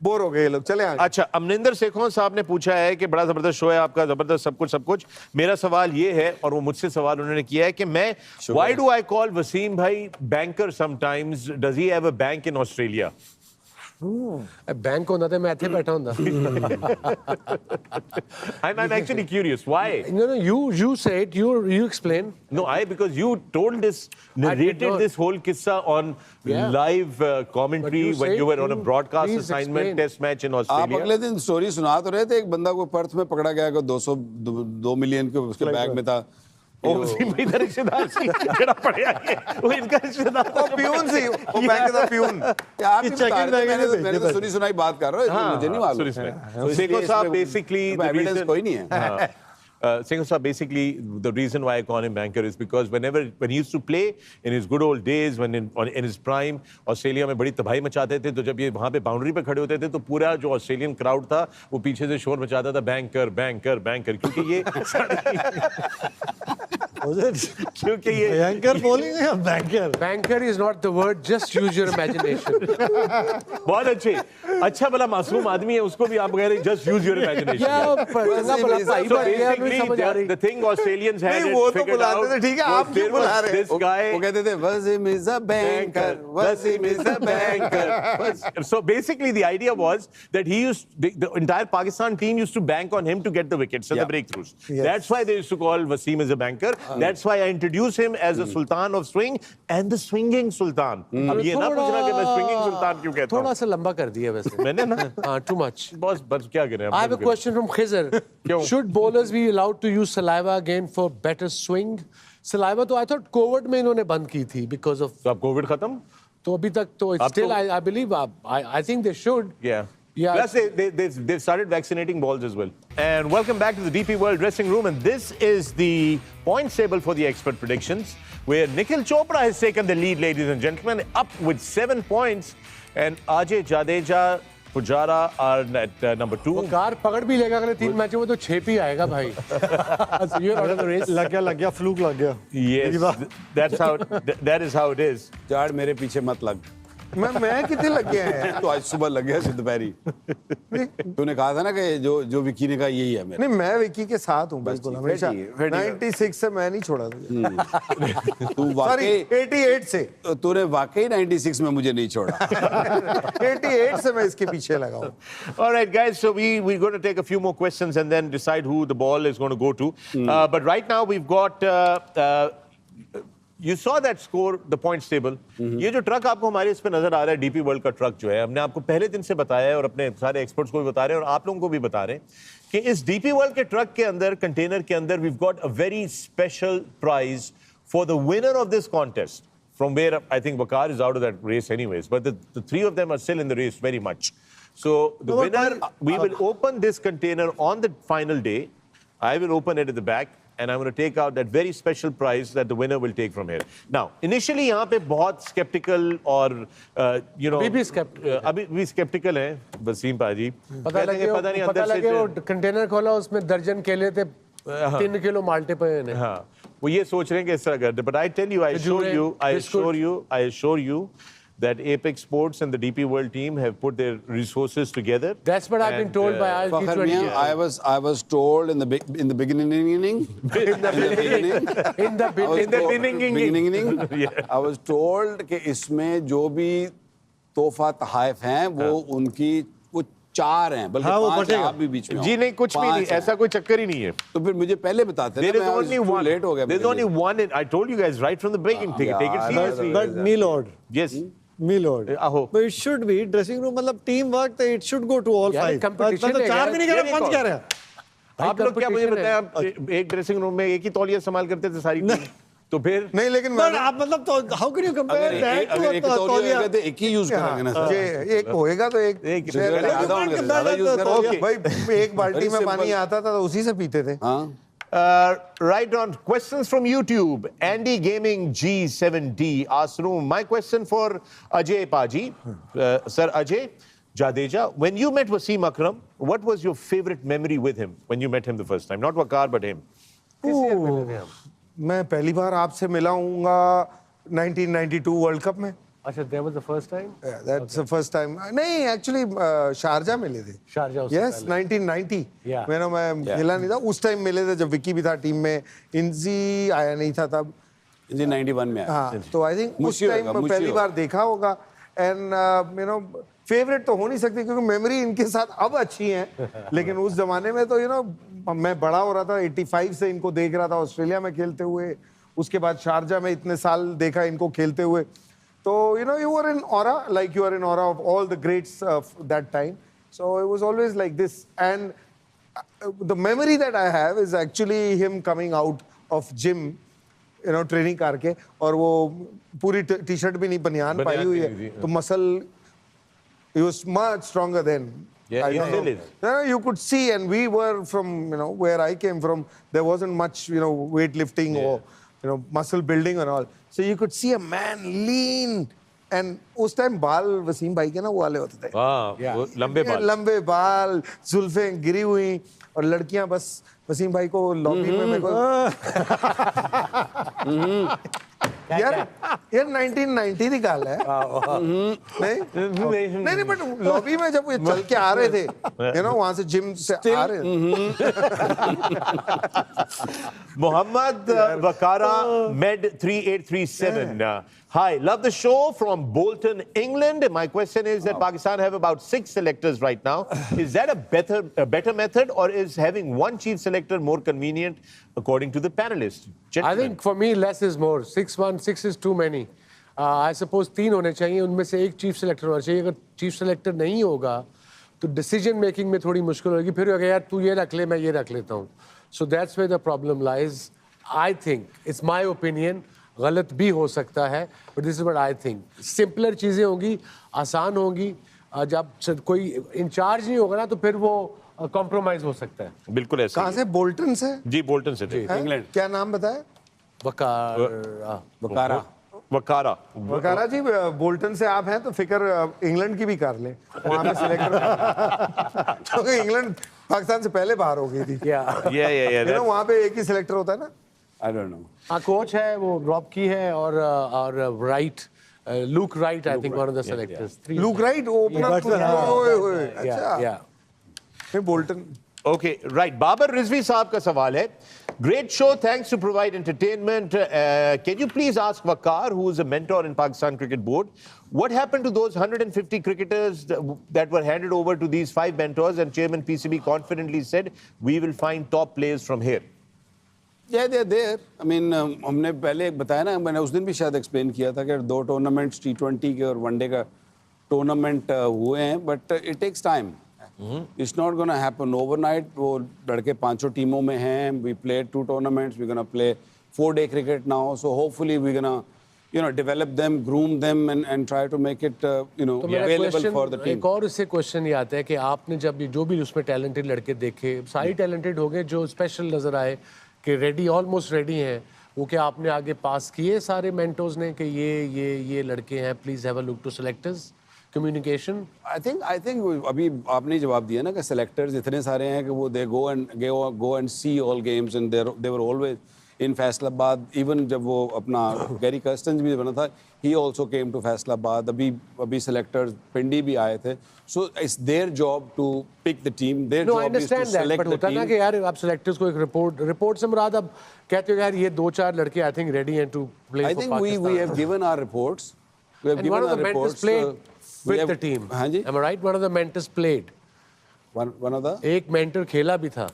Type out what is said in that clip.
Bore हो गए ये लोग, चले आगे। अच्छा, अमनिंदर शेखों साहब ने पूछा है कि बड़ा जबरदस्त शो है आपका, जबरदस्त सब कुछ। मेरा सवाल ये है, और वो मुझसे सवाल उन्होंने किया है कि मैं why do I call Wasim भाई banker sometimes, does he have a bank in Australia? Bank होता तो मैं ਇੱਥੇ बैठा ਹੁੰਦਾ। I'm actually curious why. No, you say it, you explain. No, because you told this, narrated this whole kissa on live commentary when you were on a broadcast assignment test match in Australia. आप अगले दिन story सुना तो रहे थे, एक बंदा को पर्थ में पकड़ा गया को 2 मिलियन के उसके बैग में था। ओ वसीम भाई का रिश्तेदार सी जेड़ा पढ़िया है, वो इनका रिश्तेदार था, प्यून सी, वो बैंक का प्यून। आप ही बता रहे थे, मैंने तो सुनी सुनाई बात कर रहा हूँ, मुझे नहीं मालूम। शेखों साहब basically the reason कोई नहीं है। Shekhar Saab, basically the reason why I call him banker is because when he used to play in his good old days, when in his prime, Australia में बड़ी तबाही मचाते थे, तो जब ये वहाँ पे बाउंड्री पे खड़े होते थे तो पूरा जो ऑस्ट्रेलियन क्राउड था वो पीछे से शोर मचाता था, बैंकर बैंकर बैंकर, क्योंकि ये क्योंकि ये बैंकर बोलेंगे या banker? Banker is not the word, just use your imagination. बहुत अच्छे, अच्छा भला मासूम आदमी है, उसको भी आप कह रहे just use your imagination. The thing Australians had नहीं, वो तो बुलाते थे, ठीक है, आप क्यों बुला रहे? This guy, वो कहते थे Wasim is a banker, Wasim is a banker. So basically the idea was that the entire Pakistan team used to bank on him to get the wickets and the breakthroughs. That's why they used to call Wasim as a banker. That's why I introduced him as the Sultan of Swing and the Swinging Sultan. अब ये ना पूछना कि मैं Swinging Sultan क्यों कहता हूँ। थोड़ा सा लंबा कर दिया वैसे मैंने ना, हाँ, too much. बस क्या करें? I have a question from Khizr. Should bowlers be allowed to use saliva again for better swing? Saliva तो I thought COVID में इन्होंने बंद की थी because of. तो अब COVID खत्म? तो अभी तक तो still I believe I think they should. Yeah. Plus they've started vaccinating balls as well. And welcome back to the DP World dressing room, and this is the points table for the expert predictions, where Nikhil Chopra has taken the lead, ladies and gentlemen, up with 7 points, and Ajay Jadeja, Pujara are at number 2. Car पकड़ भी लेगा अगले 3 मैचों में तो 6 ही आएगा भाई। You're out of the race. लग गया फ्लूक लग गया। Yes, that is how it is. जाड़ मेरे पीछे मत लग। मैं कितने लग गए हैं? तो आज सुबह लग गया दोपहरी। तूने कहा था ना कि जो विकी ने कहा यही है मेरा। नहीं, मैं विकी के साथ हूँ बिल्कुल हमेशा। 96 से मैं नहीं छोड़ा तुझे। तू वाकई 88 से। तूने वाकई 96 में मुझे नहीं छोड़ा। 88 से मैं इसके पीछे लगा हूँ। All right, guys. So we're going to take a few more questions and then decide who the ball is going to go to. But right now we've got. You saw that score, the points table. ये जो truck आपको हमारे इस पे नजर आ रहा है, DP world का ट्रक जो है, हमने आपको पहले दिन से बताया है और अपने सारे एक्सपर्ट्स को भी बता रहे हैं और आप लोगों को भी बता रहे हैं कि इस डीपी वर्ल्ड के ट्रक के अंदर, कंटेनर के अंदर, we've got a very special prize for the winner of this contest. From where I think Waqar is out of that race anyways, but the 3 of them are still in the race very much. So the winner, we will open this container on the final day. I will open it at the back. And I'm going to take out that very special prize that the winner will take from here. Now, initially यहाँ पे बहुत skeptical और you know अभी भी skeptical हैं वसीम पाजी। पता लगे वो कंटेनर खोला उसमें दर्जन केले थे, 3 किलो माल्टे पे हैं। हाँ, वो ये सोच रहे हैं कि इस तरह करते। But I tell you, I assure you that Apex Sports and the DP World team have put their resources together. That's what I've been told by T20. I was told in the beginning I was told कि इसमें जो भी तोहफा तहाइफ हैं वो उनकी वो 4 हैं, बल्कि 5 आप भी बीच में। जी नहीं, कुछ भी नहीं, ऐसा कोई चक्कर ही नहीं है। तो फिर मुझे पहले बताते ना, मैं लेट हो गया। There's only one. I told you guys right from the beginning. Take it seriously. But me lord. Yes. Me lord. But it should be dressing room, मतलब team work, it should go to all 5. competition मतलब 4 भी नहीं कह रहे, 5 कह रहे हैं। आप लोग क्या मुझे बताएं, आप एक ड्रेसिंग रूम में एक ही तौलिया इस्तेमाल करते थे सारी टीम? तो फिर नहीं, लेकिन आप मतलब तो how can you compare that to तौलिया? एक ही यूज करेंगे ना सर। एक होएगा तो एक भाई एक बाल्टी में पानी आता था तो उसी से पीते थे। Right on. Questions from YouTube. Andy Gaming G7D asks, my question for Ajay Paji. Sir Ajay Jadeja, when you met Wasim Akram, what was your favorite memory with him when you met him the first time? Not Waqar, but him. मैं पहली बार आपसे मिला हूँगा 1992 world cup में। अच्छा, that was the first time? Yeah, that's the first time. नहीं, actually Sharjah मिले थे. Sharjah उससे Yes, 1990. Yeah. मैं खेला नहीं था. उस टाइम मिले थे जब विकी भी था टीम में. इंजी आया नहीं था तब. जी 91 में आया. हाँ, तो आई थिंक उस मुझे टाइम लगा, पहली मुझे बार देखा होगा. एंड यू नो फेवरेट तो हो नहीं सकती क्योंकि मेमोरी इनके साथ अब अच्छी है, लेकिन उस जमाने में तो यू नो मैं बड़ा हो रहा था. 85 से इनको देख रहा था ऑस्ट्रेलिया में खेलते हुए. उसके बाद शारजा में इतने साल देखा इनको खेलते हुए. तो you know you are in aura like you are in aura of all the greats of that time. So it was always like this. And the memory that I have is actually him coming out of gym, you know training करके, और वो पूरी T shirt भी नहीं बनियान पाई हुई है, तो muscle he was much stronger then. Yeah, I he don't still know. is. You could see, and we were from, you know, where I came from, there wasn't much, you know, weightlifting or, you know, muscle building and all. So you could see a man lean, and उस time बाल वसीम भाई के ना वो वाले होते थे. हाँ, वो लंबे बाल. लंबे बाल, जुल्फें गिरी हुई, और लड़कियां बस वसीम भाई को लॉबी में मेरे को यार 1990 निकाल है. नहीं बट लॉबी में जब ये चल के आ रहे थे, यू नो वहां से जिम से आ रहे Muhammad Wakara Med 3837. Hi, love the show from Bolton, England. My question is that Pakistan have about 6 selectors right now. Is that a better method, or is having one chief selector more convenient according to the panelists? I think for me less is more. 6 is too many. I suppose 3 होने चाहिए, उनमें से एक chief selector होना चाहिए. अगर chief selector नहीं होगा तो डिसीजन मेकिंग में थोड़ी मुश्किल होगी. फिर अगर यार तू ये रख ले, मैं ये रख लेता हूँ. So that's where the problem lies. I think it's my opinion, गलत भी हो सकता है, but this is what I think. Simpler चीज़ें होंगी, आसान होंगी. जब कोई इंचार्ज नहीं होगा ना तो फिर वो कॉम्प्रोमाइज हो सकता है. बिल्कुल ऐसा. कहाँ से? बोल्टन से. जी, बोल्टन से थे. इंग्लैंड. क्या नाम बताया? वकारा. वकारा जी, बोल्टन से आप हैं तो फिक्र इंग्लैंड की भी कर लें. वहाँ पे सिलेक्टर क्योंकि इंग्लैंड पाकिस्तान से पहले बाहर हो गई थी. Yeah. You know, वहाँ पे एक ही सिलेक्टर होता है ना. I don't know. हाँ, कोच है वो रॉब की है, और right, look right, I think one of the selectors. Look right opener. अच्छा, फिर Bolton. Okay, right. Babar Rizvi साहब का सवाल है. Great show, thanks to provide entertainment. Can you please ask Waqar, who is a mentor in Pakistan Cricket Board, what happened to those 150 cricketers that were handed over to these 5 mentors, and Chairman PCB confidently said, we will find top players from here? Yeah, they're there. I mean, हमने पहले बताया ना, मैंने उस दिन भी शायद explain किया था कि 2 टूर्नामेंट्स T20 के और वनडे का टूर्नामेंट हुए हैं, but it takes time. It's not going to happen overnight. वो लड़के 5 टीमों में हैं. We played 2 tournaments. We're going to play 4-day cricket now. So hopefully we're going to, you know, develop them, groom them, and try to make it, you know, available for the team. एक और इससे question ये आता है कि आपने जब जो भी उसमें टैलेंटेड लड़के देखे, सारे टैलेंटेड हो गए, जो स्पेशल नजर आए कि रेडी, ऑलमोस्ट रेडी हैं, वो क्या आपने आगे पास किए सारे मेंटर्स ने कि ये लड़के हैं, please have a look to selectors? Communication? I think अभी आपने जवाब दिया ना कि सेलेक्टर्स इतने सारे हैं कि वो they go and see all games, and they were always in Faisalabad. Even जब वो अपना Gary Kirsten भी बना था, he also came to Faisalabad. अभी सेलेक्टर्स पिंडी भी आए थे. So it's their job to pick the team. Their No, I job is to understand that, select but the होता team. ना कि यार आप सेलेक्टर्स को एक रिपोर्ट से मुराद अब कहते हो यार ये 2-4 लड़के आई थिंक रेडी हैं to play I for think Pakistan. we have given our reports. We have And given one of our the mentors reports. played with the team. हाँ जी. Am I right? One of the mentors played. One of the. एक mentor खेला भी था.